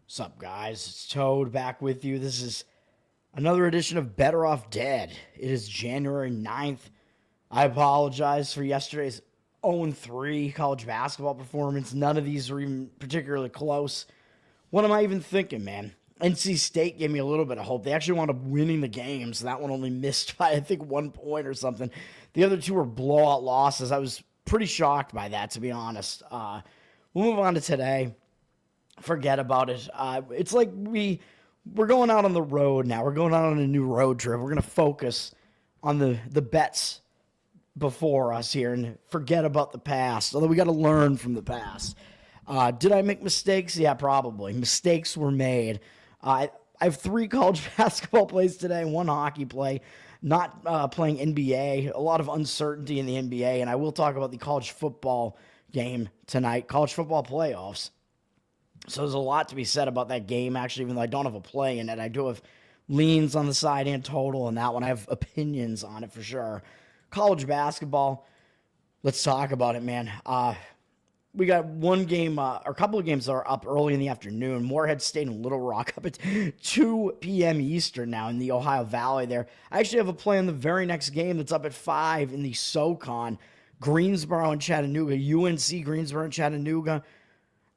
What's up, guys? It's Toad back with you. This is another edition of Better Off Dead. It is January 9th. I apologize for yesterday's 0-3 college basketball performance. None of these were even particularly close. What am I even thinking, man? NC State gave me a little bit of hope. They actually wound up winning the game, so that one only missed by, I think, 1 point or something. The other two were blowout losses. I was pretty shocked by that, to be honest. We'll move on to today. Forget about it. It's like we're going out on the road now. We're going out on a new road trip. We're going to focus on the bets before us here and forget about the past, although we got to learn from the past. Did I make mistakes? Yeah, probably. Mistakes were made. I have 3 college basketball plays today, 1 hockey play, not playing NBA, a lot of uncertainty in the NBA, and I will talk about the college football game tonight, college football playoffs. So there's a lot to be said about that game, actually, even though I don't have a play in it. I do have leans on the side and total in that one. I have opinions on it for sure. College basketball, let's talk about it, man. We got one game, or a couple of games that are up early in the afternoon. Morehead State and Little Rock up at 2 p.m. Eastern now in the Ohio Valley there. I actually have a play on the very next game that's up at 5 in the SoCon. Greensboro and Chattanooga, UNC Greensboro and Chattanooga.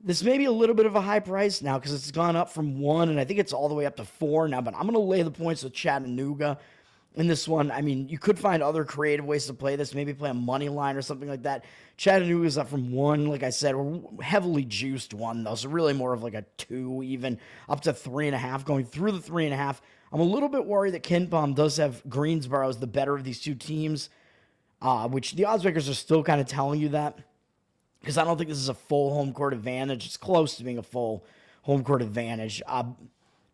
This may be a little bit of a high price now because it's gone up from 1, and I think it's all the way up to 4 now, but I'm going to lay the points with Chattanooga in this one. I mean, you could find other creative ways to play this, maybe play a money line or something like that. Chattanooga's up from 1, like I said, we're heavily juiced 1, though, so really more of like a 2, even up to 3.5, going through the 3.5. I'm a little bit worried that KenPom does have Greensboro as the better of these two teams, which the odds makers are still kind of telling you that. Because I don't think this is a full home court advantage. It's close to being a full home court advantage.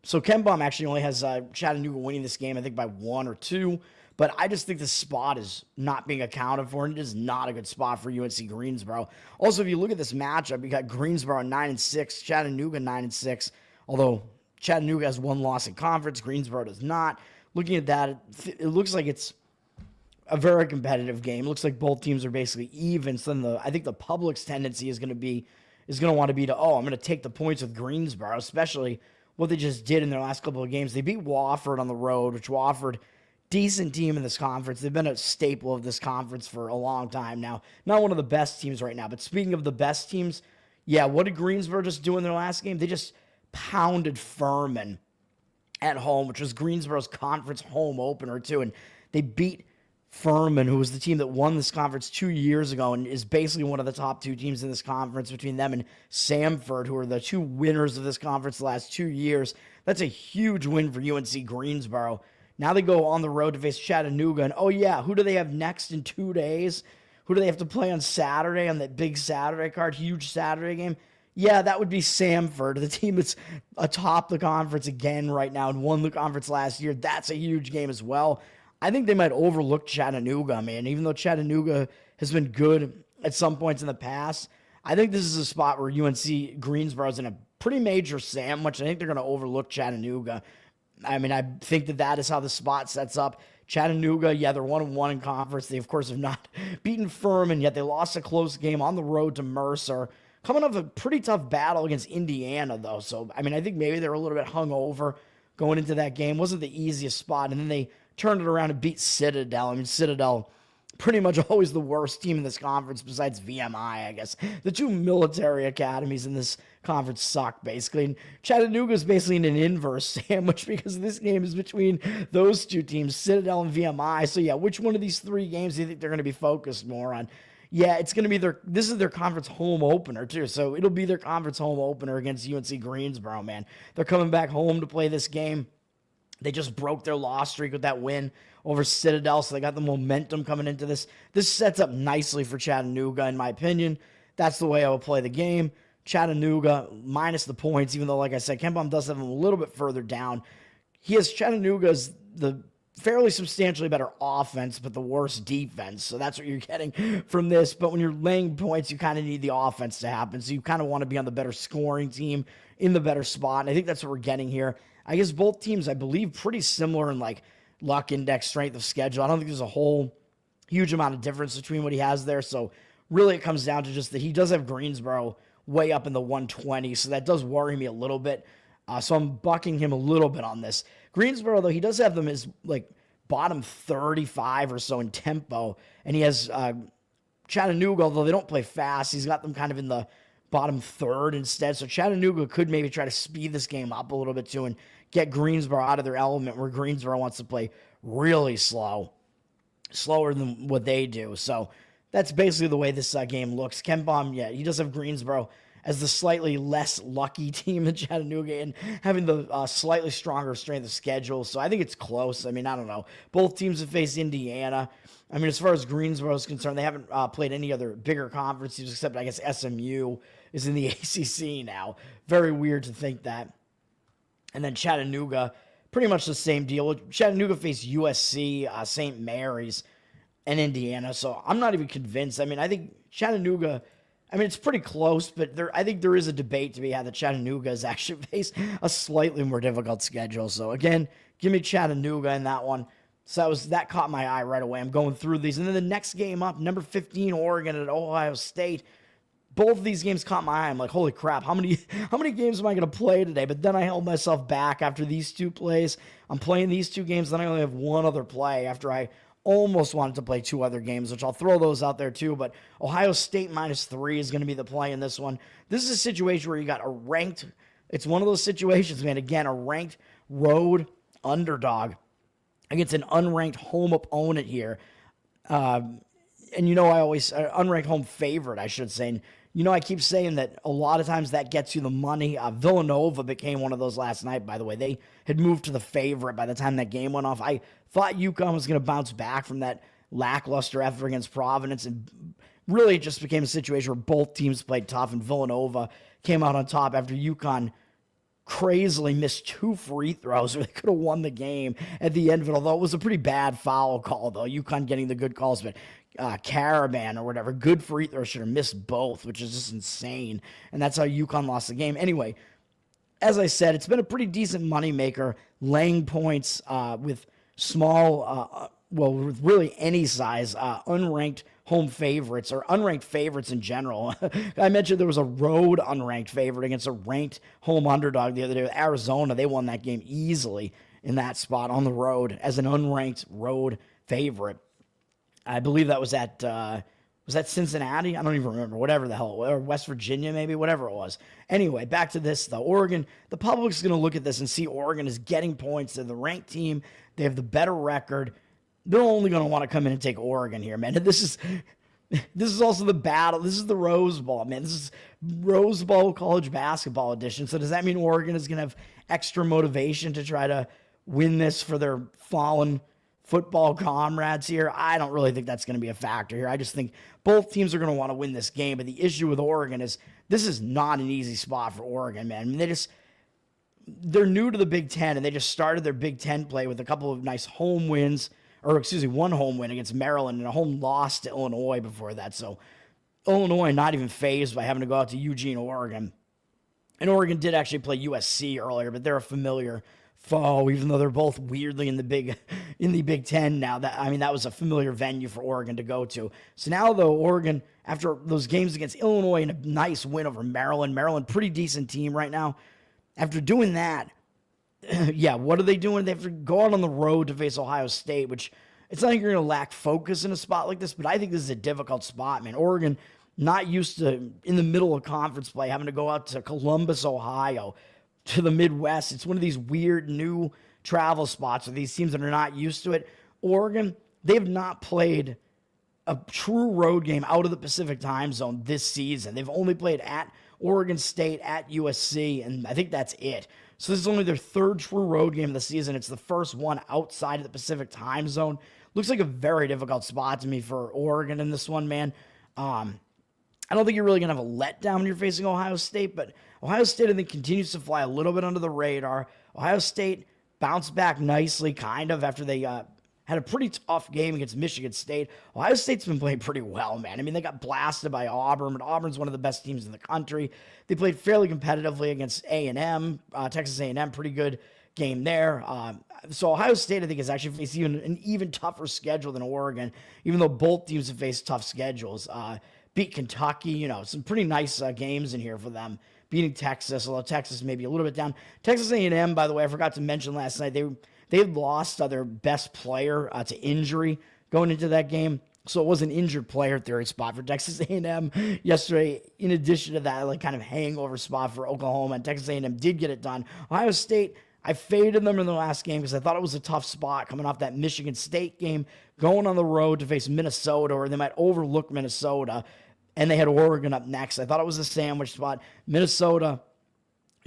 So KenPom actually only has Chattanooga winning this game, I think, by 1 or 2. But I just think the spot is not being accounted for, and it is not a good spot for UNC Greensboro. Also, if you look at this matchup, you got Greensboro 9-6, Chattanooga 9-6. Although Chattanooga has 1 loss in conference, Greensboro does not. Looking at that, it looks like it's a very competitive game. It looks like both teams are basically even. So then I think the public's tendency is going to want to be to, I'm going to take the points with Greensboro, especially what they just did in their last couple of games. They beat Wofford on the road, which Wofford, decent team in this conference. They've been a staple of this conference for a long time now. Not one of the best teams right now, but speaking of the best teams, yeah, what did Greensboro just do in their last game? They just pounded Furman at home, which was Greensboro's conference home opener too, and they beat Furman, who was the team that won this conference 2 years ago and is basically one of the top 2 teams in this conference between them and Samford, who are the 2 winners of this conference the last 2 years. That's a huge win for UNC Greensboro. Now they go on the road to face Chattanooga, and who do they have next in 2 days? Who do they have to play on Saturday, on that big Saturday card, huge Saturday game? Yeah, that would be Samford, the team that's atop the conference again right now and won the conference last year. That's a huge game as well. I think they might overlook Chattanooga, man. Even though Chattanooga has been good at some points in the past, I think this is a spot where UNC Greensboro is in a pretty major sandwich. I think they're going to overlook Chattanooga. I mean, I think that is how the spot sets up. Chattanooga, they're 1-1 in conference. They, of course, have not beaten Furman, yet they lost a close game on the road to Mercer. Coming off a pretty tough battle against Indiana, though. So, I mean, I think maybe they're a little bit hungover going into that game. Wasn't the easiest spot, and then they turned it around and beat Citadel. I mean, Citadel, pretty much always the worst team in this conference besides VMI, I guess. The 2 military academies in this conference suck, basically. And Chattanooga is basically in an inverse sandwich because this game is between those 2 teams, Citadel and VMI. So, which one of these 3 games do you think they're going to be focused more on? Yeah, it's going to be this is their conference home opener, too. So, it'll be their conference home opener against UNC Greensboro, man. They're coming back home to play this game. They just broke their loss streak with that win over Citadel, so they got the momentum coming into this. This sets up nicely for Chattanooga, in my opinion. That's the way I will play the game. Chattanooga minus the points, even though, like I said, KenPom does have them a little bit further down. He has Chattanooga as the fairly substantially better offense, but the worst defense. So that's what you're getting from this. But when you're laying points, you kind of need the offense to happen. So you kind of want to be on the better scoring team in the better spot. And I think that's what we're getting here. I guess both teams, I believe, pretty similar in like luck index, strength of schedule. I don't think there's a whole huge amount of difference between what he has there. So really it comes down to just that he does have Greensboro way up in the 120. So that does worry me a little bit. So I'm bucking him a little bit on this. Greensboro, though, he does have them as like bottom 35 or so in tempo, and he has Chattanooga, although they don't play fast, he's got them kind of in the bottom third instead. So Chattanooga could maybe try to speed this game up a little bit too and get Greensboro out of their element where Greensboro wants to play really slower than what they do. So that's basically the way this game looks. KenPom, yeah, he does have Greensboro as the slightly less lucky team in Chattanooga and having the slightly stronger strength of schedule. So I think it's close. I mean, I don't know. Both teams have faced Indiana. I mean, as far as Greensboro is concerned, they haven't played any other bigger conferences except, I guess, SMU is in the ACC now. Very weird to think that. And then Chattanooga, pretty much the same deal. Chattanooga faced USC, St. Mary's, and Indiana. So I'm not even convinced. I mean, I think Chattanooga, I mean, it's pretty close, but I think there is a debate to be had that Chattanooga has actually faced a slightly more difficult schedule. So again, give me Chattanooga in that one. So that caught my eye right away. I'm going through these. And then the next game up, number 15, Oregon at Ohio State. Both of these games caught my eye. I'm like, holy crap, how many games am I going to play today? But then I held myself back after these two plays. I'm playing these two games, then I only have one other play after I almost wanted to play two other games, which I'll throw those out there too. But Ohio State -3 is going to be the play in this one. This is a situation where you got it's one of those situations, man. Again, a ranked road underdog against an unranked home opponent here. And unranked home favorite, I should say. And, I keep saying that a lot of times that gets you the money. Villanova became one of those last night, by the way. They had moved to the favorite by the time that game went off. I thought UConn was going to bounce back from that lackluster effort against Providence, and really it just became a situation where both teams played tough, and Villanova came out on top after UConn crazily missed 2 free throws where they could have won the game at the end of it, although it was a pretty bad foul call, though. UConn getting the good calls, but Caravan or whatever, good free throw, should have missed both, which is just insane, and that's how UConn lost the game. Anyway, as I said, it's been a pretty decent moneymaker, laying points with small, with really any size, unranked home favorites or unranked favorites in general. I mentioned there was a road unranked favorite against a ranked home underdog the other day with Arizona. They won that game easily in that spot on the road as an unranked road favorite. I believe that was at Cincinnati? I don't even remember. Whatever the hell, or West Virginia maybe, whatever it was. Anyway, back to this though. Oregon, the public's going to look at this and see Oregon is getting points. They're the ranked team. They have the better record. They're only going to want to come in and take Oregon here, man. And this is also the battle. This is the Rose Bowl, man. This is Rose Bowl college basketball edition. So does that mean Oregon is going to have extra motivation to try to win this for their fallen football comrades here? I don't really think that's going to be a factor here. I just think both teams are going to want to win this game. But the issue with Oregon is this is not an easy spot for Oregon, man. I mean, they're new to the Big Ten, and they just started their Big Ten play with a couple of nice home wins. One home win against Maryland and a home loss to Illinois before that. So Illinois not even fazed by having to go out to Eugene, Oregon. And Oregon did actually play USC earlier, but they're a familiar foe, even though they're both weirdly in the Big Ten now. That was a familiar venue for Oregon to go to. So now, though, Oregon, after those games against Illinois and a nice win over Maryland, pretty decent team right now. After doing that, yeah, what are they doing? They have to go out on the road to face Ohio State, which it's not like you're going to lack focus in a spot like this, but I think this is a difficult spot, man. Oregon, not used to, in the middle of conference play, having to go out to Columbus, Ohio, to the Midwest. It's one of these weird new travel spots with these teams that are not used to it. Oregon, they've not played a true road game out of the Pacific time zone this season. They've only played at Oregon State, at USC, and I think that's it. So this is only their third true road game of the season. It's the first one outside of the Pacific time zone. Looks like a very difficult spot to me for Oregon in this one, man. I don't think you're really going to have a letdown when you're facing Ohio State, but Ohio State, I think, continues to fly a little bit under the radar. Ohio State bounced back nicely, kind of, after they had a pretty tough game against Michigan State. Ohio State's been playing pretty well, man. I mean, they got blasted by Auburn, but Auburn's one of the best teams in the country. They played fairly competitively against A&M, Texas A&M, pretty good game there. So Ohio State, I think, has actually faced an even tougher schedule than Oregon, even though both teams have faced tough schedules. beat Kentucky, some pretty nice games in here for them. Beating Texas, although Texas may be a little bit down. Texas A&M, by the way, I forgot to mention last night, they lost their best player to injury going into that game. So it was an injured player theory spot for Texas A&M yesterday. In addition to that, kind of hangover spot for Oklahoma, and Texas A&M did get it done. Ohio State, I faded them in the last game because I thought it was a tough spot coming off that Michigan State game, going on the road to face Minnesota, or they might overlook Minnesota, and they had Oregon up next. I thought it was a sandwich spot. Minnesota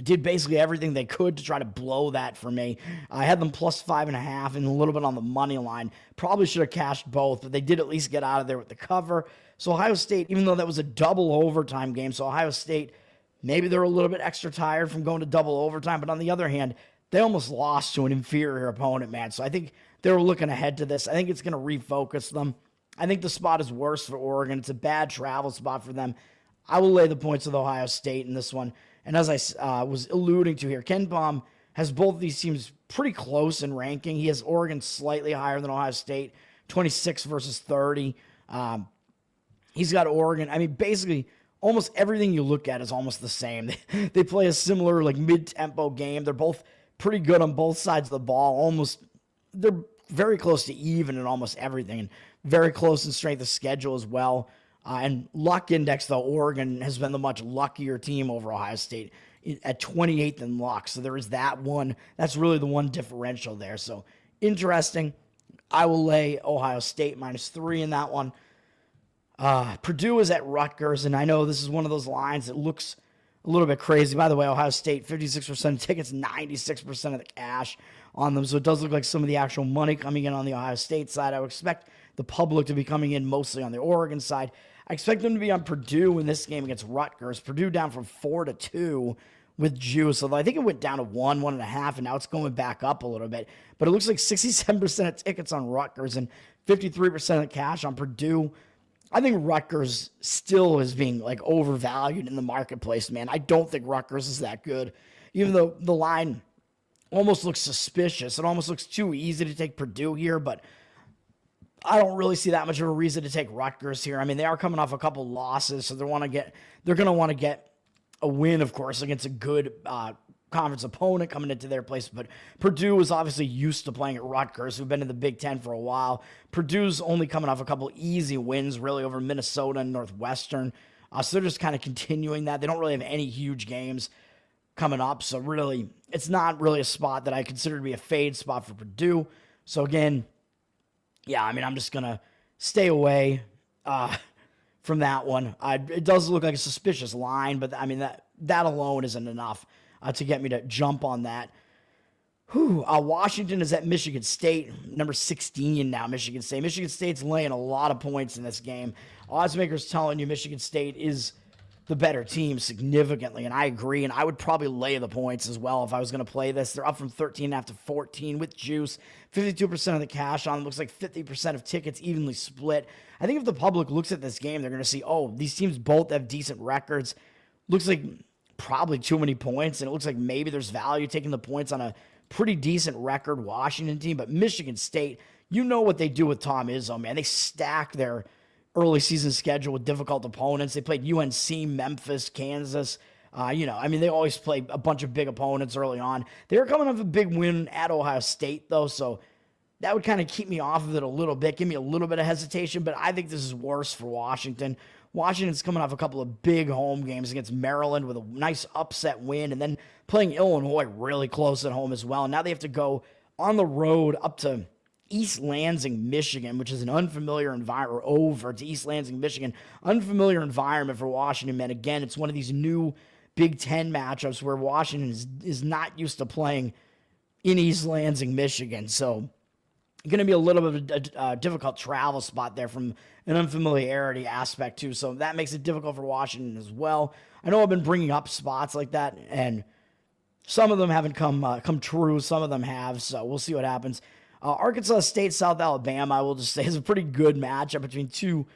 did basically everything they could to try to blow that for me. I had them plus 5.5 and a little bit on the money line. Probably should have cashed both, but they did at least get out of there with the cover. So Ohio State, even though that was a double overtime game, so Ohio State, maybe they're a little bit extra tired from going to double overtime, but on the other hand, they almost lost to an inferior opponent, man. So I think they were looking ahead to this. I think it's going to refocus them. I think the spot is worse for Oregon. It's a bad travel spot for them. I will lay the points with Ohio State in this one. And as I was alluding to here, Ken Pom has both of these teams pretty close in ranking. He has Oregon slightly higher than Ohio State, 26 versus 30. He's got Oregon. I mean, basically, almost everything you look at is almost the same. They play a similar, mid-tempo game. They're both pretty good on both sides of the ball. They're very close to even in almost everything, and very close in strength of schedule as well. And luck index, though, Oregon has been the much luckier team over Ohio State at 28th in luck. So there is that one. That's really the one differential there. So interesting. I will lay Ohio State -3 in that one. Purdue is at Rutgers, and I know this is one of those lines that looks a little bit crazy. By the way, Ohio State, 56% of tickets, 96% of the cash on them. So it does look like some of the actual money coming in on the Ohio State side. I would expect the public to be coming in mostly on the Oregon side. I expect them to be on Purdue in this game against Rutgers. Purdue down from 4-2 with juice, although I think it went down to 1.5, and now it's going back up a little bit. But it looks like 67% of tickets on Rutgers and 53% of the cash on Purdue. I think Rutgers still is being overvalued in the marketplace, man. I don't think Rutgers is that good, even though the line almost looks suspicious. It almost looks too easy to take Purdue here, but I don't really see that much of a reason to take Rutgers here. I mean, they are coming off a couple losses, so they're going to want to get a win, of course, against a good conference opponent coming into their place. But Purdue is obviously used to playing at Rutgers, who've been in the Big Ten for a while. Purdue's only coming off a couple easy wins, really, over Minnesota and Northwestern. So they're just kind of continuing that. They don't really have any huge games coming up. So really, it's not really a spot that I consider to be a fade spot for Purdue. So again, yeah, I mean, I'm just going to stay away from that one. It does look like a suspicious line, but I mean, that alone isn't enough to get me to jump on that. Washington is at Michigan State, number 16 now, Michigan State. Michigan State's laying a lot of points in this game. Oddsmakers telling you Michigan State is the better team significantly, and I agree, and I would probably lay the points as well if I was going to play this. They're up from 13.5 to 14 with juice, 52% of the cash on them. Looks like 50% of tickets evenly split. I think if the public looks at this game, they're going to see, these teams both have decent records. Looks like probably too many points, and it looks like maybe there's value taking the points on a pretty decent record Washington team. But Michigan State, you know what they do with Tom Izzo, man. They stack their early season schedule with difficult opponents. They played UNC, Memphis, Kansas. They always play a bunch of big opponents early on. They were coming off a big win at Ohio State, though, so that would kind of keep me off of it a little bit, give me a little bit of hesitation, but I think this is worse for Washington. Washington's coming off a couple of big home games against Maryland with a nice upset win, and then playing Illinois really close at home as well. And now they have to go on the road up to East Lansing, Michigan, which is an unfamiliar environment, or over to East Lansing, Michigan. Unfamiliar environment for Washington, man. Again, it's one of these new Big Ten matchups where Washington is not used to playing in East Lansing, Michigan. So going to be a little bit of a difficult travel spot there from an unfamiliarity aspect, too. So that makes it difficult for Washington as well. I know I've been bringing up spots like that, and some of them haven't come true. Some of them have, so we'll see what happens. Arkansas State, South Alabama, I will just say, is a pretty good matchup between two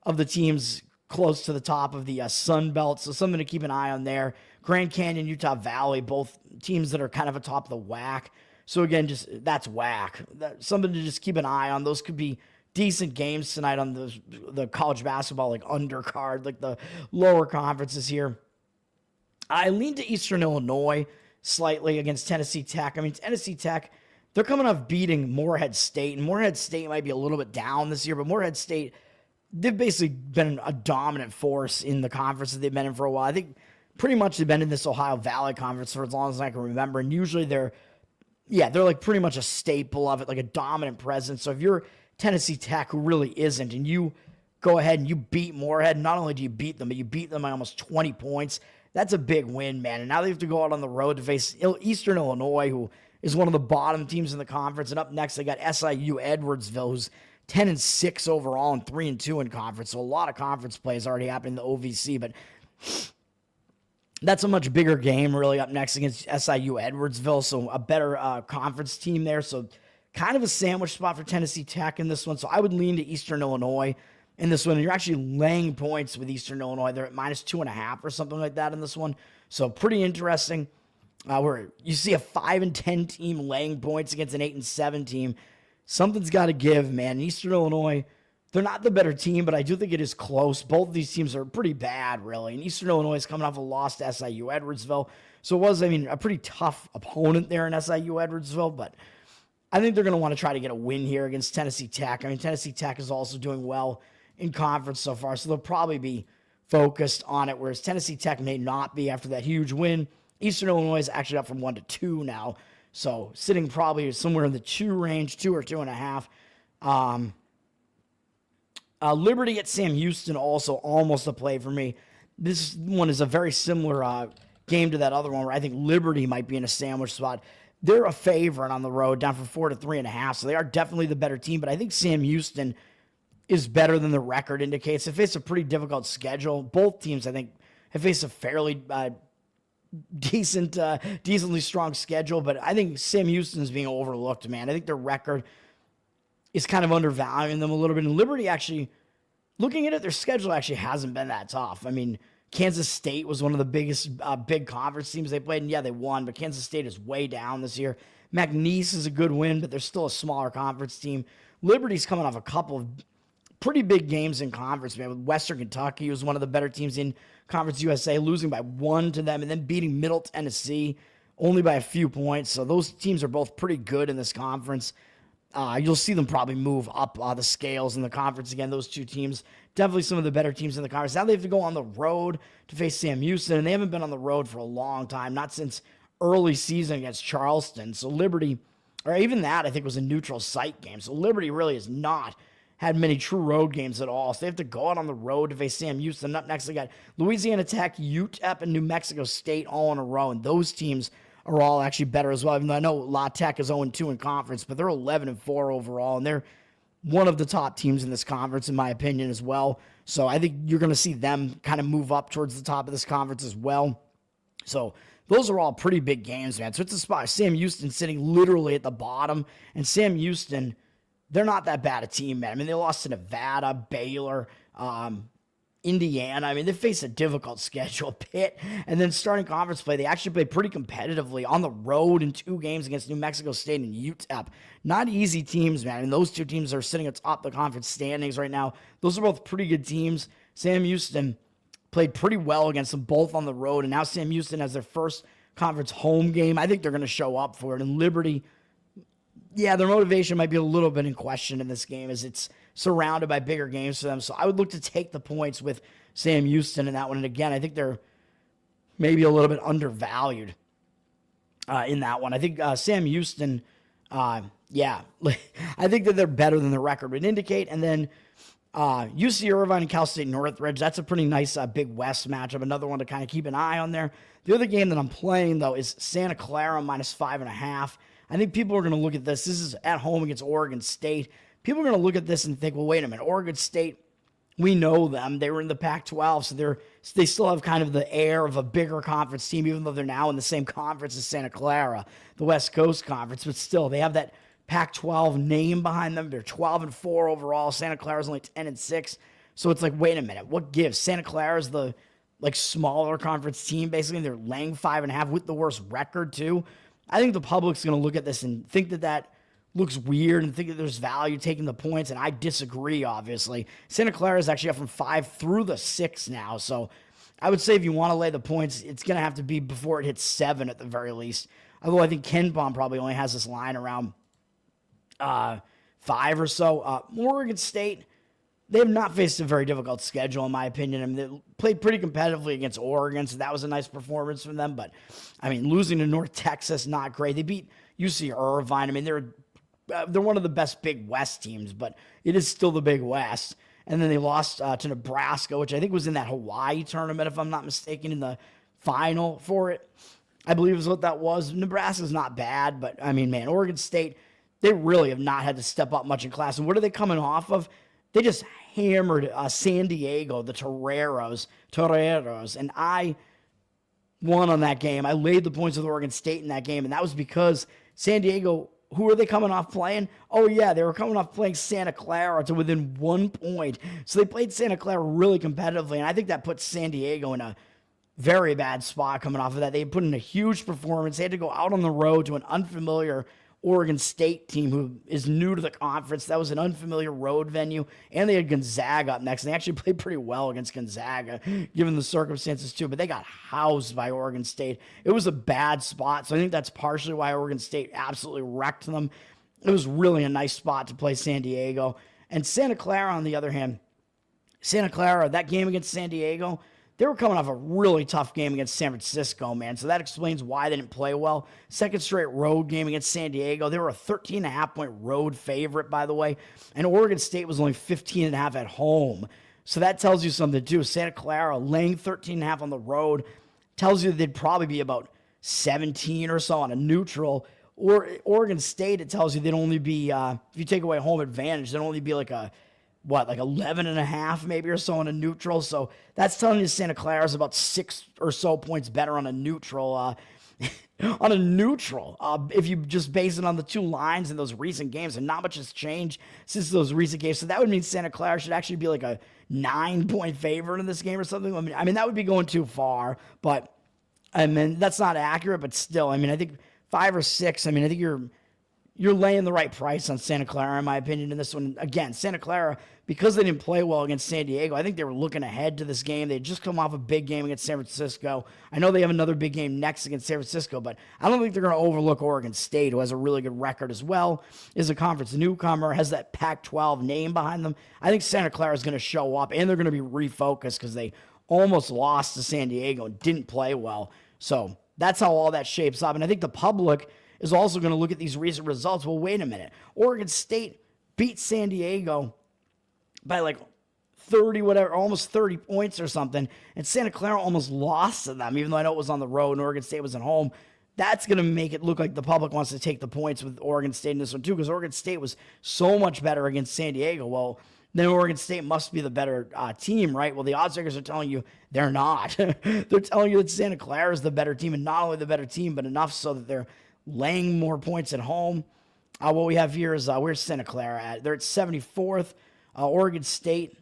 of the teams close to the top of the Sun Belt, so something to keep an eye on there. Grand Canyon, Utah Valley, both teams that are kind of atop the WAC. So again, that's WAC. Something to just keep an eye on. Those could be decent games tonight on the college basketball, like undercard, like the lower conferences here. I lean to Eastern Illinois slightly against Tennessee Tech. I mean, Tennessee Tech, they're coming off beating Morehead State, and Morehead State might be a little bit down this year, but Morehead State, they've basically been a dominant force in the conference that they've been in for a while. I think pretty much they've been in this Ohio Valley Conference for as long as I can remember, and usually they're like pretty much a staple of it, like a dominant presence. So if you're Tennessee Tech, who really isn't, and you go ahead and you beat Morehead, not only do you beat them, but you beat them by almost 20 points. That's a big win, man. And now they have to go out on the road to face Eastern Illinois, who is one of the bottom teams in the conference. And up next, they got SIU Edwardsville, who's 10-6 overall and 3-2 in conference. So a lot of conference play has already happened in the OVC, but that's a much bigger game really up next against SIU Edwardsville. So a better conference team there. So kind of a sandwich spot for Tennessee Tech in this one. So I would lean to Eastern Illinois in this one. You're actually laying points with Eastern Illinois. They're at -2.5 or something like that in this one. So pretty interesting. Where you see a 5-10 team laying points against an 8-7 team. Something's got to give, man. Eastern Illinois, they're not the better team, but I do think it is close. Both of these teams are pretty bad, really. And Eastern Illinois is coming off a loss to SIU Edwardsville. So it was, a pretty tough opponent there in SIU Edwardsville, but I think they're going to want to try to get a win here against Tennessee Tech. Tennessee Tech is also doing well in conference so far, so they'll probably be focused on it, whereas Tennessee Tech may not be after that huge win. Eastern Illinois is actually up from 1-2 now, so sitting probably somewhere in the 2 range, 2 or 2.5. Liberty at Sam Houston also almost a play for me. This one is a very similar game to that other one where I think Liberty might be in a sandwich spot. They're a favorite on the road, down from 4 to 3.5, so they are definitely the better team, but I think Sam Houston is better than the record indicates. They face a pretty difficult schedule. Both teams, I think, have faced a fairly decently strong schedule, but I think Sam Houston is being overlooked, man. I think their record is kind of undervaluing them a little bit. And Liberty actually, looking at it, their schedule actually hasn't been that tough. Kansas State was one of the biggest big conference teams they played, and yeah, they won, but Kansas State is way down this year. McNeese is a good win, but they're still a smaller conference team. Liberty's coming off a couple of pretty big games in conference, man, with Western Kentucky, who's one of the better teams in Conference USA, losing by 1 to them, and then beating Middle Tennessee only by a few points. So those teams are both pretty good in this conference. You'll see them probably move up the scales in the conference again. Those two teams, definitely some of the better teams in the conference. Now they have to go on the road to face Sam Houston, and they haven't been on the road for a long time, not since early season against Charleston. So Liberty, or even that, I think was a neutral site game. So Liberty really has not had many true road games at all. So they have to go out on the road to face Sam Houston. Up next, they got Louisiana Tech, UTEP, and New Mexico State all in a row, and those teams are all actually better as well, even though I know La Tech is 0-2 in conference, but they're 11-4 overall, and they're one of the top teams in this conference, in my opinion, as well. So I think you're going to see them kind of move up towards the top of this conference as well. So those are all pretty big games, man. So it's a spot. Sam Houston sitting literally at the bottom, and Sam Houston, they're not that bad a team, man. They lost to Nevada, Baylor, Indiana. They face a difficult schedule, Pitt, and then starting conference play, they actually play pretty competitively on the road in 2 games against New Mexico State and UTEP. Not easy teams, man. Those two teams are sitting atop the conference standings right now. Those are both pretty good teams. Sam Houston played pretty well against them both on the road, and now Sam Houston has their first conference home game. I think they're going to show up for it. And Liberty, yeah, their motivation might be a little bit in question in this game as it's surrounded by bigger games for them. So I would look to take the points with Sam Houston in that one. And again, I think they're maybe a little bit undervalued in that one. I think Sam Houston, yeah, I think that they're better than the record would indicate. And then UC Irvine and Cal State Northridge, that's a pretty nice Big West matchup. Another one to kind of keep an eye on there. The other game that I'm playing, though, is Santa Clara -5.5. I think people are going to look at this. This is at home against Oregon State. People are going to look at this and think, well, wait a minute. Oregon State, we know them. They were in the Pac-12, so they still have kind of the air of a bigger conference team, even though they're now in the same conference as Santa Clara, the West Coast Conference. But still, they have that Pac-12 name behind them. They're 12-4 overall. Santa Clara's only 10-6. So it's like, wait a minute. What gives? Santa Clara's the smaller conference team, basically. They're laying 5.5 with the worst record, too. I think the public's going to look at this and think that looks weird and think that there's value taking the points, and I disagree, obviously. Santa Clara is actually up from 5 through the 6 now, so I would say if you want to lay the points, it's going to have to be before it hits 7 at the very least. Although I think Ken Palm probably only has this line around 5 or so. Oregon State, they have not faced a very difficult schedule, in my opinion. I mean, they played pretty competitively against Oregon, so that was a nice performance from them. But, I mean, losing to North Texas, not great. They beat UC Irvine. I mean, they're one of the best Big West teams, but it is still the Big West. And then they lost to Nebraska, which I think was in that Hawaii tournament, if I'm not mistaken, in the final for it. I believe is what that was. Nebraska's not bad, but, I mean, man, Oregon State, they really have not had to step up much in class. And what are they coming off of? They just hammered San Diego, the Toreros, and I won on that game. I laid the points with Oregon State in that game, and that was because San Diego, who are they coming off playing? Oh, yeah, they were coming off playing Santa Clara to within 1 point. So they played Santa Clara really competitively, and I think that puts San Diego in a very bad spot coming off of that. They put in a huge performance. They had to go out on the road to an unfamiliar Oregon State team who is new to the conference. That was an unfamiliar road venue, and they had Gonzaga up next. And they actually played pretty well against Gonzaga, given the circumstances too, but they got housed by Oregon State. It was a bad spot, so I think that's partially why Oregon State absolutely wrecked them. It was really a nice spot to play San Diego. And Santa Clara, on the other hand, Santa Clara, that game against San Diego, they were coming off a really tough game against San Francisco, man. So that explains why they didn't play well. Second straight road game against San Diego. They were a 13.5-point road favorite, by the way. And Oregon State was only 15.5 at home. So that tells you something, too. Santa Clara laying 13.5 on the road tells you they'd probably be about 17 or so on a neutral. Or Oregon State, it tells you they'd only be, if you take away home advantage, they'd only be like 11.5 maybe or so on a neutral. So that's telling you Santa Clara is about 6 or so points better on a neutral. If you just base it on the two lines in those recent games, and not much has changed since those recent games. So that would mean Santa Clara should actually be like a 9-point favorite in this game or something. I mean that would be going too far, but I mean that's not accurate. But still, I mean I think 5 or 6. I mean I think you're laying the right price on Santa Clara, in my opinion, in this one. Again, Santa Clara, because they didn't play well against San Diego, I think they were looking ahead to this game. They had just come off a big game against San Francisco. I know they have another big game next against San Francisco, but I don't think they're going to overlook Oregon State, who has a really good record as well, is a conference newcomer, has that Pac-12 name behind them. I think Santa Clara is going to show up, and they're going to be refocused because they almost lost to San Diego and didn't play well. So that's how all that shapes up. And I think the public is also going to look at these recent results. Well, wait a minute. Oregon State beat San Diego by like 30, whatever, almost 30 points or something, and Santa Clara almost lost to them, even though I know it was on the road and Oregon State was at home. That's going to make it look like the public wants to take the points with Oregon State in this one, too, because Oregon State was so much better against San Diego. Well, then Oregon State must be the better team, right? Well, the odds makers are telling you they're not. They're telling you that Santa Clara is the better team, and not only the better team, but enough so that they're laying more points at home. What we have here is where's Santa Clara at? They're at 74th. Oregon State,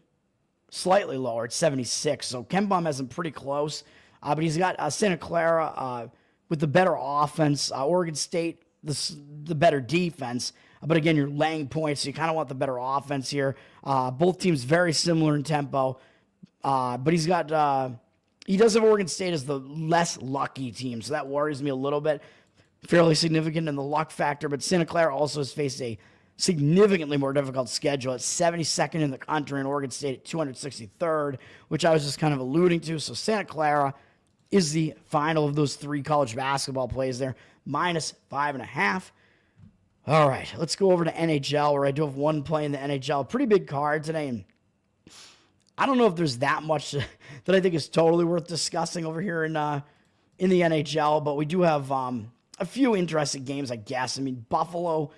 slightly lower at 76. So Ken Palm has them pretty close. But he's got Santa Clara with the better offense. Oregon State, the better defense. But again, you're laying points, so you kind of want the better offense here. Both teams very similar in tempo. But he's got, he does have Oregon State as the less lucky team. So that worries me a little bit. Fairly significant in the luck factor, but Santa Clara also has faced a significantly more difficult schedule. It's 72nd in the country, and Oregon State at 263rd, which I was just kind of alluding to. So Santa Clara is the final of those 3 college basketball plays there, minus 5.5. All right, let's go over to NHL, where I do have one play in the NHL. Pretty big card today, and I don't know if there's that much that I think is totally worth discussing over here in the NHL, but we do have a few interesting games, I guess. I mean, Buffalo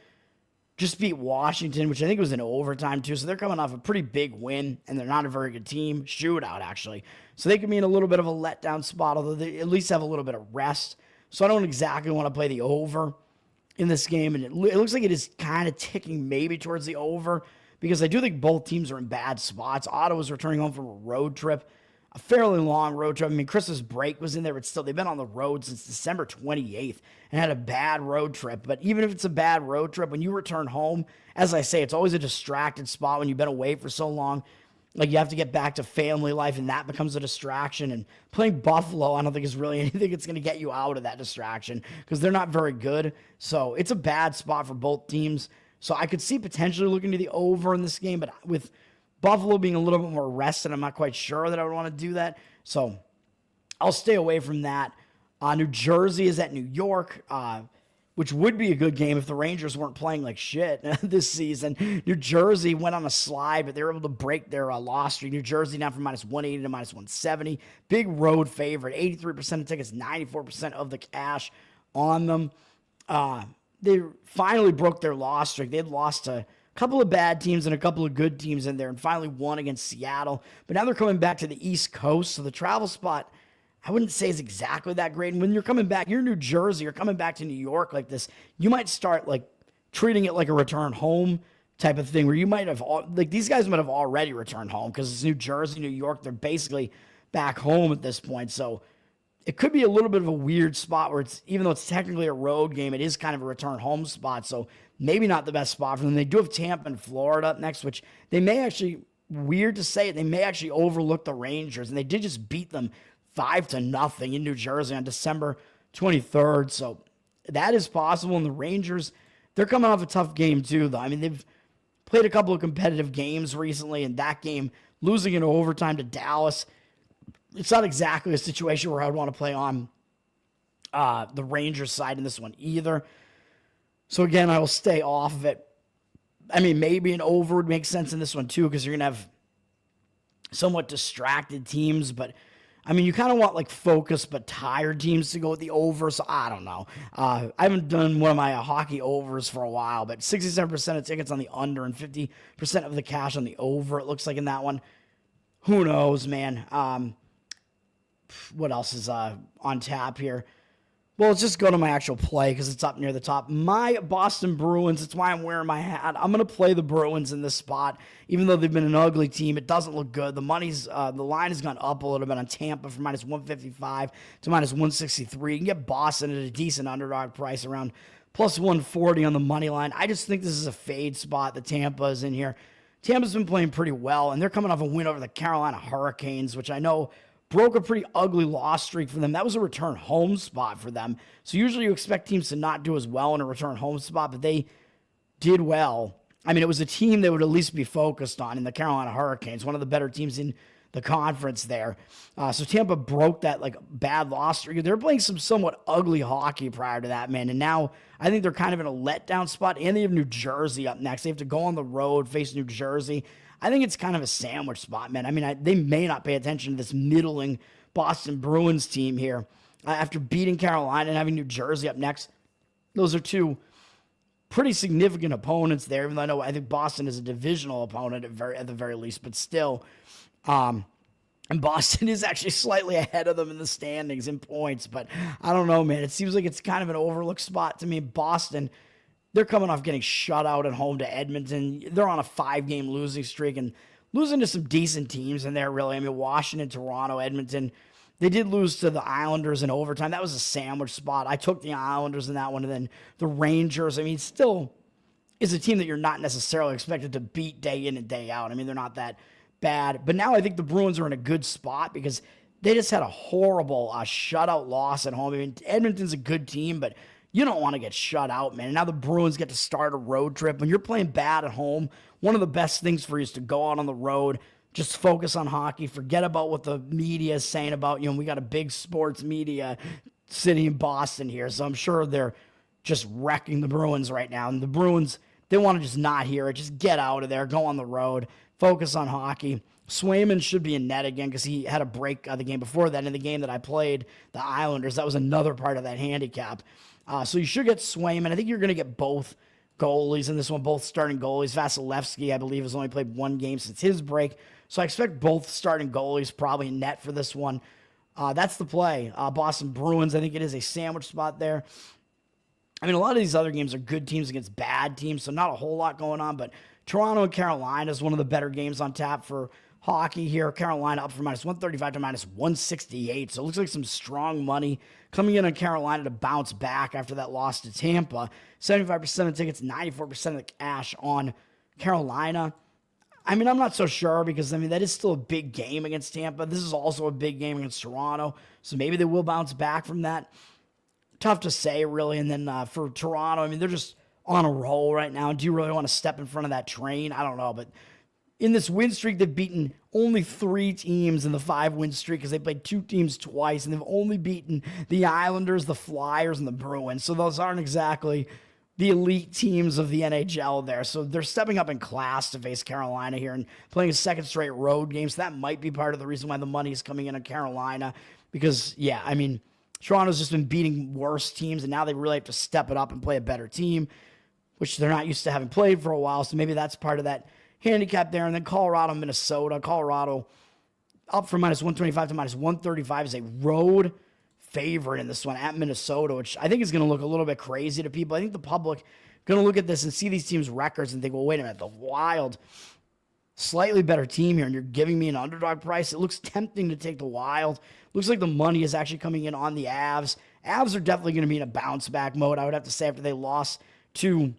just beat Washington, which I think was in overtime, too. So they're coming off a pretty big win, and they're not a very good team. Shootout, actually. So they could be in a little bit of a letdown spot, although they at least have a little bit of rest. So I don't exactly want to play the over in this game. And it looks like it is kind of ticking maybe towards the over, because I do think both teams are in bad spots. Ottawa's returning home from a road trip. a fairly long road trip. I mean, Christmas break was in there, but still, they've been on the road since December 28th and had a bad road trip. But even if it's a bad road trip, when you return home, as I say, it's always a distracted spot when you've been away for so long. Like, you have to get back to family life, and that becomes a distraction. And playing Buffalo, I don't think is really anything that's going to get you out of that distraction because they're not very good. So it's a bad spot for both teams. So I could see potentially looking to the over in this game, but with Buffalo being a little bit more rested, I'm not quite sure that I would want to do that. So I'll stay away from that. New Jersey is at New York, which would be a good game if the Rangers weren't playing like shit this season. New Jersey went on a slide, but they were able to break their loss streak. New Jersey down from -180 to -170. Big road favorite. 83% of tickets, 94% of the cash on them. They finally broke their loss streak. They'd lost to a couple of bad teams and a couple of good teams in there and finally won against Seattle. But now they're coming back to the East Coast, so the travel spot, I wouldn't say is exactly that great. And when you're coming back, you're in New Jersey, you're coming back to New York like this, you might start like treating it like a return home type of thing where you might have, like these guys might have already returned home because it's New Jersey, New York. They're basically back home at this point. So it could be a little bit of a weird spot where it's, even though it's technically a road game, it is kind of a return home spot. So maybe not the best spot for them. They do have Tampa and Florida up next, which they may actually, weird to say it, they may actually overlook the Rangers. And they did just beat them 5-0 in New Jersey on December 23rd. So that is possible. And the Rangers, they're coming off a tough game too, though. I mean, they've played a couple of competitive games recently, and that game, losing in overtime to Dallas, it's not exactly a situation where I would want to play on the Rangers side in this one either. So again, I will stay off of it. I mean, maybe an over would make sense in this one too, because you're going to have somewhat distracted teams, but I mean, you kind of want like focused but tired teams to go with the over, so I don't know. I haven't done one of my hockey overs for a while, but 67% of tickets on the under and 50% of the cash on the over, it looks like in that one. Who knows, man? What else is on tap here? Well, let's just go to my actual play because it's up near the top. My Boston Bruins, it's why I'm wearing my hat. I'm going to play the Bruins in this spot. Even though they've been an ugly team, it doesn't look good. The line has gone up a little bit on Tampa from -155 to -163. You can get Boston at a decent underdog price around +140 on the money line. I just think this is a fade spot that Tampa is in here. Tampa's been playing pretty well, and they're coming off a win over the Carolina Hurricanes, which I know broke a pretty ugly loss streak for them. That was a return home spot for them. So usually you expect teams to not do as well in a return home spot, but they did well. I mean, it was a team that would at least be focused on in the Carolina Hurricanes, one of the better teams in the conference there. So Tampa broke that like bad loss streak. They're playing some somewhat ugly hockey prior to that, man. And now I think they're kind of in a letdown spot, and they have New Jersey up next. They have to go on the road, face New Jersey. I think it's kind of a sandwich spot, man. I mean, they may not pay attention to this middling Boston Bruins team here. After beating Carolina and having New Jersey up next, those are two pretty significant opponents there, even though I think Boston is a divisional opponent at the very least, but still. And Boston is actually slightly ahead of them in the standings in points, but I don't know, man. It seems like it's kind of an overlooked spot to me. Boston, they're coming off getting shut out at home to Edmonton. They're on a 5-game losing streak and losing to some decent teams in there, really. I mean, Washington, Toronto, Edmonton. They did lose to the Islanders in overtime. That was a sandwich spot. I took the Islanders in that one, and then the Rangers. I mean, still is a team that you're not necessarily expected to beat day in and day out. I mean, they're not that bad. But now I think the Bruins are in a good spot because they just had a horrible shutout loss at home. I mean, Edmonton's a good team, but you don't want to get shut out, man. And now the Bruins get to start a road trip. When you're playing bad at home, one of the best things for you is to go out on the road, just focus on hockey, forget about what the media is saying about you. And we got a big sports media city in Boston here, so I'm sure they're just wrecking the Bruins right now. And the Bruins, they want to just not hear it. Just get out of there, go on the road, focus on hockey. Swayman should be in net again because he had a break the game before that. In the game that I played, the Islanders, that was another part of that handicap. So you should get Swayman. I think you're going to get both goalies in this one, both starting goalies. Vasilevsky, I believe, has only played one game since his break. So I expect both starting goalies probably in net for this one. That's the play. Boston Bruins, I think it is a sandwich spot there. I mean, a lot of these other games are good teams against bad teams, so not a whole lot going on. But Toronto and Carolina is one of the better games on tap for hockey here. Carolina up from -135 to -168. So it looks like some strong money coming in on Carolina to bounce back after that loss to Tampa. 75% of the tickets, 94% of the cash on Carolina. I mean, I'm not so sure because, I mean, that is still a big game against Tampa. This is also a big game against Toronto. So maybe they will bounce back from that. Tough to say, really. And then for Toronto, I mean, they're just on a roll right now. Do you really want to step in front of that train? I don't know. But in this win streak, they've beaten only 3 teams in the 5-win streak because they played 2 teams twice. And they've only beaten the Islanders, the Flyers, and the Bruins. So those aren't exactly the elite teams of the NHL there. So they're stepping up in class to face Carolina here and playing a second straight road game. So that might be part of the reason why the money is coming in on Carolina. Because, yeah, I mean, Toronto's just been beating worse teams, and now they really have to step it up and play a better team, which they're not used to having played for a while. So maybe that's part of that handicap there. And then Colorado, Minnesota. Colorado up from -125 to -135 is a road favorite in this one at Minnesota, which I think is going to look a little bit crazy to people. I think the public going to look at this and see these teams' records and think, well, wait a minute, the Wild, slightly better team here, and you're giving me an underdog price. It looks tempting to take the Wild. Looks like the money is actually coming in on the Avs. Avs are definitely going to be in a bounce-back mode, I would have to say, after they lost to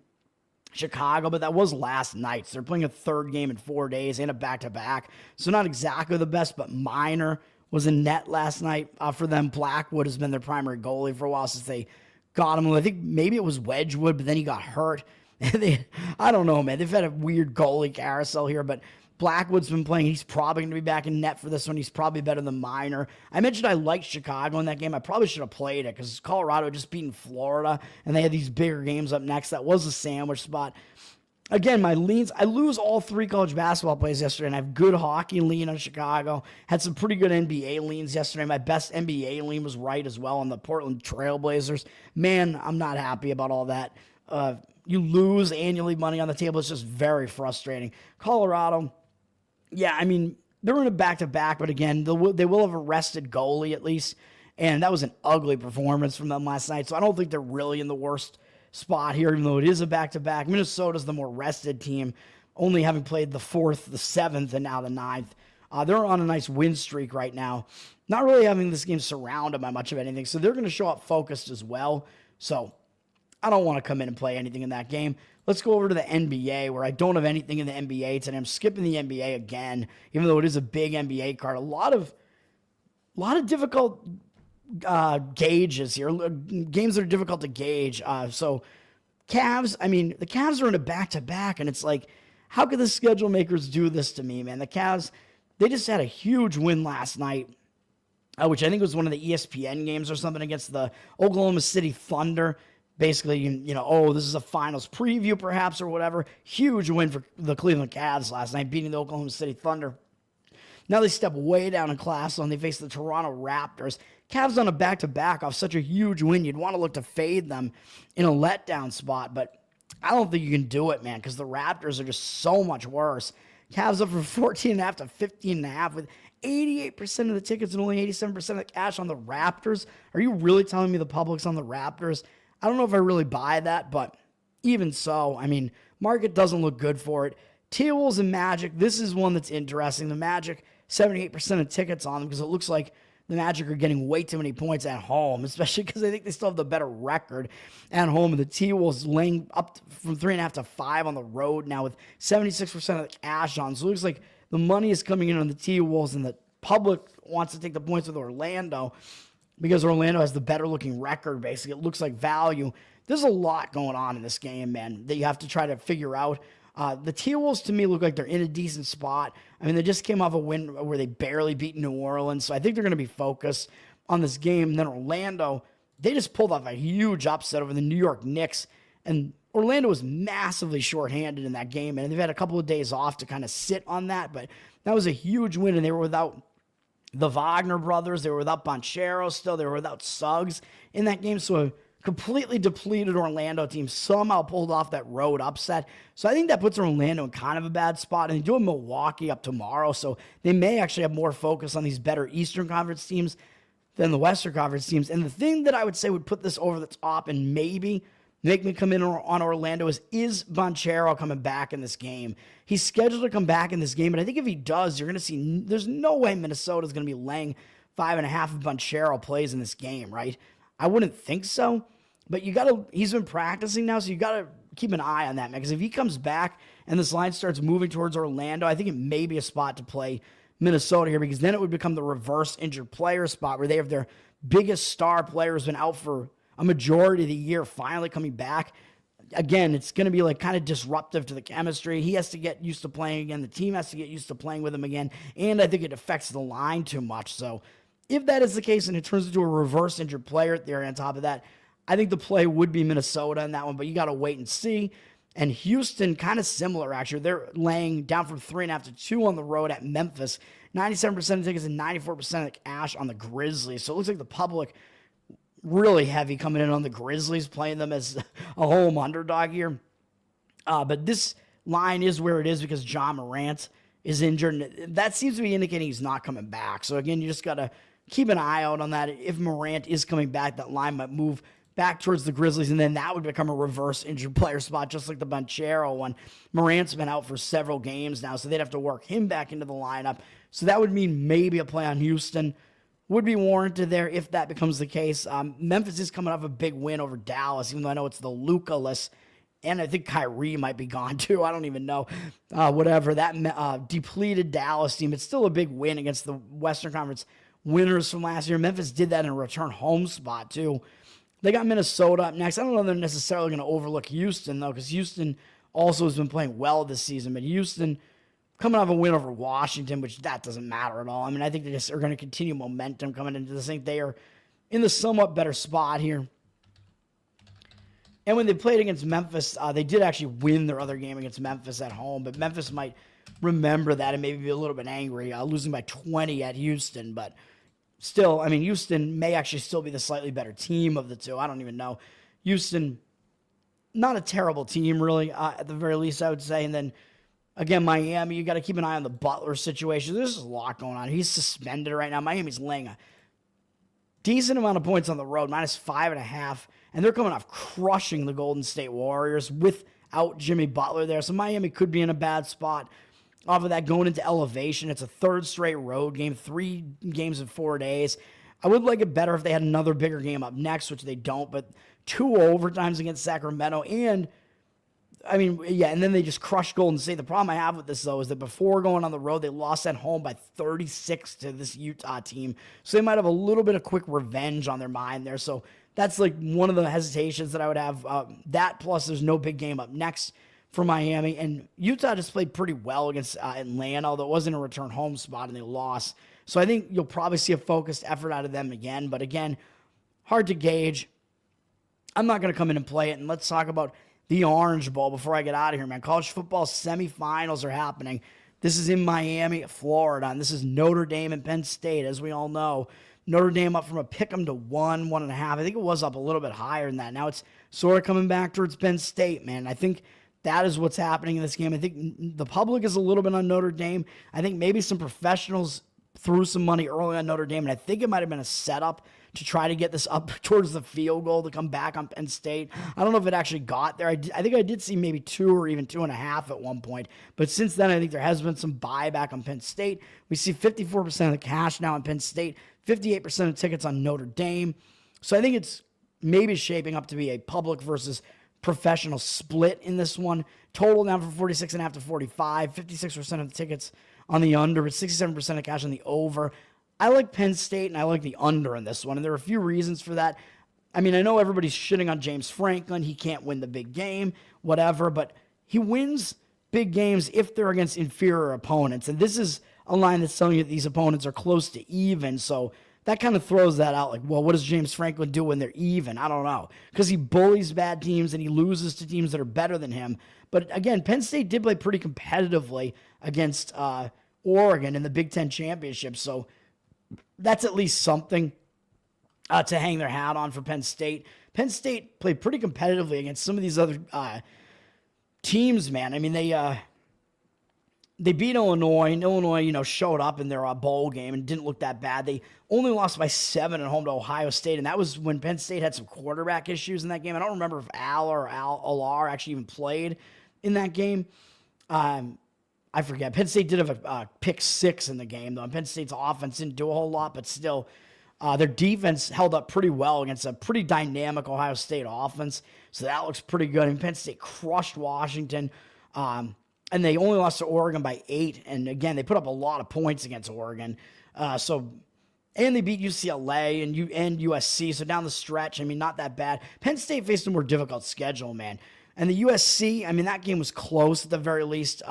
Chicago, but that was last night. So they're playing a third game in 4 days and a back-to-back. So not exactly the best, but Minor was in net last night for them. Blackwood has been their primary goalie for a while since they got him. I think maybe it was Wedgwood, but then he got hurt. I don't know, man. They've had a weird goalie carousel here, but Blackwood's been playing. He's probably going to be back in net for this one. He's probably better than Minor. I mentioned I liked Chicago in that game. I probably should have played it because Colorado just beaten Florida, and they had these bigger games up next. That was a sandwich spot. Again, my leans, I lose all 3 college basketball plays yesterday, and I have good hockey lean on Chicago. Had some pretty good NBA leans yesterday. My best NBA lean was right as well on the Portland Trailblazers. Man, I'm not happy about all that. You lose and you leave money on the table. It's just very frustrating. Colorado, yeah, I mean, they're in a back-to-back, but again, they will have a rested goalie at least, and that was an ugly performance from them last night, so I don't think they're really in the worst spot here, even though it is a back-to-back. Minnesota's the more rested team, only having played the 4th, the 7th, and now the 9th. They're on a nice win streak right now. Not really having this game surrounded by much of anything, so they're going to show up focused as well. So I don't want to come in and play anything in that game. Let's go over to the NBA, where I don't have anything in the NBA today. I'm skipping the NBA again, even though it is a big NBA card. A lot of difficult gauges here, games that are difficult to gauge. So Cavs, I mean, the Cavs are in a back-to-back, and it's like, how could the schedule makers do this to me, man? The Cavs, they just had a huge win last night, which I think was one of the ESPN games or something against the Oklahoma City Thunder. Basically, this is a finals preview perhaps or whatever. Huge win for the Cleveland Cavs last night, beating the Oklahoma City Thunder. Now they step way down in class and they face the Toronto Raptors. Cavs on a back-to-back off such a huge win. You'd want to look to fade them in a letdown spot, but I don't think you can do it, man, because the Raptors are just so much worse. Cavs up from 14.5 to 15.5 with 88% of the tickets and only 87% of the cash on the Raptors. Are you really telling me the public's on the Raptors? I don't know if I really buy that, but even so, I mean, market doesn't look good for it. T-Wolves and Magic, this is one that's interesting. The Magic, 78% of tickets on them because it looks like the Magic are getting way too many points at home, especially because I think they still have the better record at home. And the T-Wolves laying up from 3.5 to 5 on the road now with 76% of the cash on. So it looks like the money is coming in on the T-Wolves and the public wants to take the points with Orlando because Orlando has the better looking record, basically. It looks like value. There's a lot going on in this game, man, that you have to try to figure out. The T-Wolves, to me, look like they're in a decent spot. I mean, they just came off a win where they barely beat New Orleans, so I think they're going to be focused on this game. And then Orlando, they just pulled off a huge upset over the New York Knicks, and Orlando was massively shorthanded in that game, and they've had a couple of days off to kind of sit on that, but that was a huge win, and they were without the Wagner brothers, they were without Banchero still, they were without Suggs in that game, so a completely depleted Orlando team somehow pulled off that road upset. So I think that puts Orlando in kind of a bad spot. And they do have Milwaukee up tomorrow, so they may actually have more focus on these better Eastern Conference teams than the Western Conference teams. And the thing that I would say would put this over the top and maybe make me come in on Orlando is Banchero coming back in this game? He's scheduled to come back in this game, but I think if he does, you're going to see there's no way Minnesota's going to be laying 5.5 if Banchero plays in this game, right? I wouldn't think so, but he's been practicing now, so you got to keep an eye on that, man, because if he comes back and this line starts moving towards Orlando, I think it may be a spot to play Minnesota here, because then it would become the reverse injured player spot where they have their biggest star player who's been out for a majority of the year finally coming back. Again, it's going to be like kind of disruptive to the chemistry. He has to get used to playing again. The team has to get used to playing with him again. And I think it affects the line too much. So if that is the case and it turns into a reverse injured player theory on top of that, I think the play would be Minnesota in that one, but you got to wait and see. And Houston, kind of similar, actually. They're laying down from 3.5 to 2 on the road at Memphis. 97% of tickets and 94% of cash on the Grizzlies. So it looks like the public really heavy coming in on the Grizzlies, playing them as a home underdog here. But this line is where it is because John Morant is injured. And that seems to be indicating he's not coming back. So again, you just got to keep an eye out on that. If Morant is coming back, that line might move back towards the Grizzlies, and then that would become a reverse injured player spot, just like the Banchero one. Morant's been out for several games now, so they'd have to work him back into the lineup. So that would mean maybe a play on Houston would be warranted there if that becomes the case. Memphis is coming off a big win over Dallas, even though I know it's the Luka-less, and I think Kyrie might be gone too. I don't even know. Whatever. That depleted Dallas team, it's still a big win against the Western Conference winners from last year. Memphis did that in a return home spot too. They got Minnesota up next. I don't know if they're necessarily going to overlook Houston, though, because Houston also has been playing well this season. But Houston coming off a win over Washington, which that doesn't matter at all. I mean, I think they just are going to continue momentum coming into this. I think they are in the somewhat better spot here. And when they played against Memphis, they did actually win their other game against Memphis at home. But Memphis might remember that and maybe be a little bit angry, losing by 20 at Houston. But still, I mean, Houston may actually still be the slightly better team of the two. I don't even know. Houston, not a terrible team, really, at the very least, I would say. And then, again, Miami, you got to keep an eye on the Butler situation. There's a lot going on. He's suspended right now. Miami's laying a decent amount of points on the road, -5.5. And they're coming off crushing the Golden State Warriors without Jimmy Butler there. So Miami could be in a bad spot. Off of that, going into elevation, it's a third straight road game, 3 games in 4 days. I would like it better if they had another bigger game up next, which they don't, but 2 overtimes against Sacramento. And, I mean, yeah, and then they just crushed Golden State. The problem I have with this, though, is that before going on the road, they lost at home by 36 to this Utah team. So they might have a little bit of quick revenge on their mind there. So that's like one of the hesitations that I would have. That plus there's no big game up next for Miami, and Utah just played pretty well against Atlanta, although it wasn't a return home spot and they lost. So I think you'll probably see a focused effort out of them again, but again, hard to gauge. I'm not going to come in and play it, and let's talk about the Orange Bowl before I get out of here, man. College football semifinals are happening. This is in Miami, Florida, and this is Notre Dame and Penn State, as we all know. Notre Dame up from a pick'em to 1.5. I think it was up a little bit higher than that. Now it's sort of coming back towards Penn State, man. I think that is what's happening in this game. I think the public is a little bit on Notre Dame. I think maybe some professionals threw some money early on Notre Dame, and I think it might have been a setup to try to get this up towards the field goal to come back on Penn State. I don't know if it actually got there. I think I did see maybe 2 or even 2.5 at one point. But since then, I think there has been some buyback on Penn State. We see 54% of the cash now on Penn State, 58% of tickets on Notre Dame. So I think it's maybe shaping up to be a public versus professional split in this one. Total down from 46.5 to 45. 56% of the tickets on the under, but 67% of cash on the over. I like Penn State, and I like the under in this one, and there are a few reasons for that. I mean, I know everybody's shitting on James Franklin. He can't win the big game, whatever, but he wins big games if they're against inferior opponents, and this is a line that's telling you that these opponents are close to even, so that kind of throws that out. Like, well, what does James Franklin do when they're even? I don't know. Because he bullies bad teams and he loses to teams that are better than him. But again, Penn State did play pretty competitively against Oregon in the Big Ten Championship. So that's at least something to hang their hat on for Penn State. Penn State played pretty competitively against some of these other teams, man. I mean, they beat Illinois, and Illinois, showed up in their bowl game and didn't look that bad. They only lost by 7 at home to Ohio State, and that was when Penn State had some quarterback issues in that game. I don't remember if Alar actually even played in that game. I forget. Penn State did have a pick 6 in the game, though. And Penn State's offense didn't do a whole lot, but still, their defense held up pretty well against a pretty dynamic Ohio State offense. So that looks pretty good. And Penn State crushed Washington. And they only lost to Oregon by 8. And again, they put up a lot of points against Oregon. And they beat UCLA and USC. So down the stretch, not that bad. Penn State faced a more difficult schedule, man. And the USC, that game was close at the very least.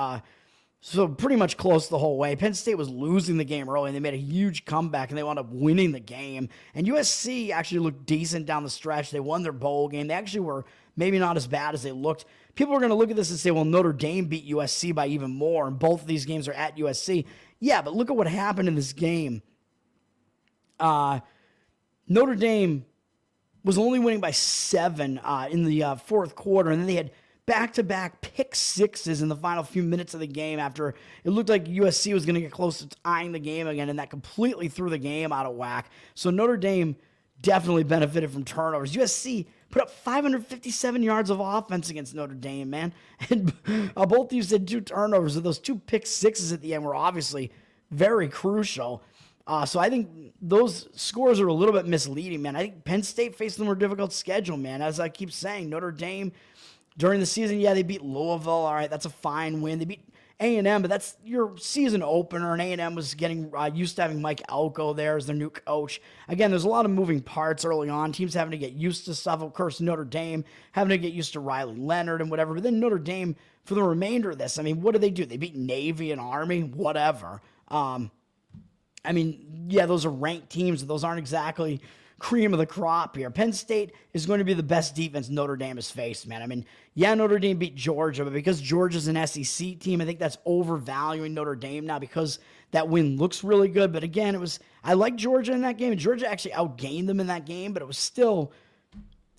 So pretty much close the whole way. Penn State was losing the game early, and they made a huge comeback, and they wound up winning the game. And USC actually looked decent down the stretch. They won their bowl game. They actually were maybe not as bad as they looked. People are going to look at this and say, well, Notre Dame beat USC by even more, and both of these games are at USC. Yeah, but look at what happened in this game. Notre Dame was only winning by 7 in the fourth quarter, and then they had back-to-back pick 6s in the final few minutes of the game after it looked like USC was going to get close to tying the game again, and that completely threw the game out of whack. So Notre Dame definitely benefited from turnovers. USC put up 557 yards of offense against Notre Dame, man. And both teams had 2 turnovers, and those 2 pick 6s at the end were obviously very crucial. So I think those scores are a little bit misleading, man. I think Penn State faced a more difficult schedule, man. As I keep saying, Notre Dame during the season, yeah, they beat Louisville. All right, that's a fine win. They beat A&M, but that's your season opener, and A&M was getting used to having Mike Elko there as their new coach. Again, there's a lot of moving parts early on. Teams having to get used to stuff. Of course, Notre Dame having to get used to Riley Leonard and whatever. But then Notre Dame, for the remainder of this, what did they do? They beat Navy and Army, whatever. Yeah, those are ranked teams, but those aren't exactly cream of the crop here. Penn State is going to be the best defense Notre Dame has faced, man. Notre Dame beat Georgia, but because Georgia's an SEC team, I think that's overvaluing Notre Dame now because that win looks really good. But again, I like Georgia in that game, and Georgia actually outgained them in that game, but it was still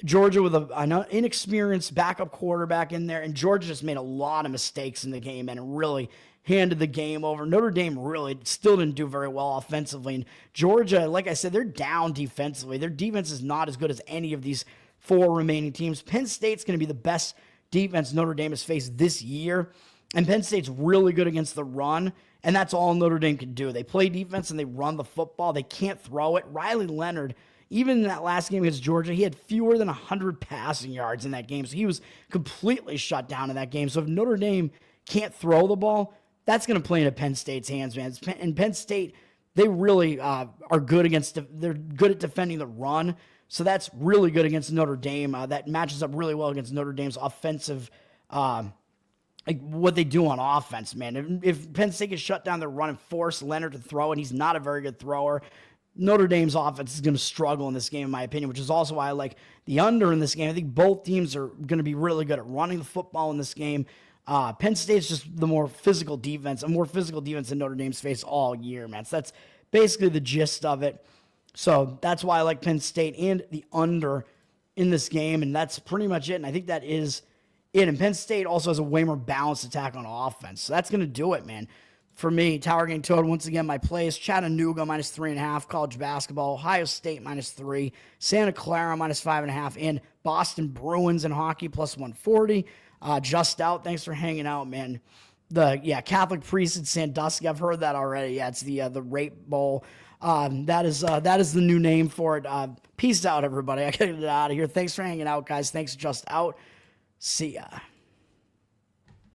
Georgia with an inexperienced backup quarterback in there, and Georgia just made a lot of mistakes in the game and really handed the game over. Notre Dame really still didn't do very well offensively. And Georgia, like I said, they're down defensively. Their defense is not as good as any of these 4 remaining teams. Penn State's going to be the best defense Notre Dame has faced this year. And Penn State's really good against the run. And that's all Notre Dame can do. They play defense and they run the football. They can't throw it. Riley Leonard, even in that last game against Georgia, he had fewer than 100 passing yards in that game. So he was completely shut down in that game. So if Notre Dame can't throw the ball, that's going to play into Penn State's hands, man. And Penn State, they really are good they're good at defending the run. So that's really good against Notre Dame. That matches up really well against Notre Dame's offensive, like what they do on offense, man. If Penn State can shut down their run and force Leonard to throw, and he's not a very good thrower, Notre Dame's offense is going to struggle in this game, in my opinion, which is also why I like the under in this game. I think both teams are going to be really good at running the football in this game. Penn State's just a more physical defense than Notre Dame's faced all year, man. So that's basically the gist of it. So that's why I like Penn State and the under in this game, and that's pretty much it. And I think that is it. And Penn State also has a way more balanced attack on offense. So that's going to do it, man. For me, Tower Gang Toad, once again, my plays: Chattanooga -3.5, college basketball; Ohio State -3, Santa Clara -5.5, and Boston Bruins in hockey +140. Just out. Thanks for hanging out, man. Catholic priest in Sandusky. I've heard that already. Yeah, it's the Rape Bowl. That is the new name for it. Peace out, everybody. I gotta get out of here. Thanks for hanging out, guys. Thanks, Just Out. See ya.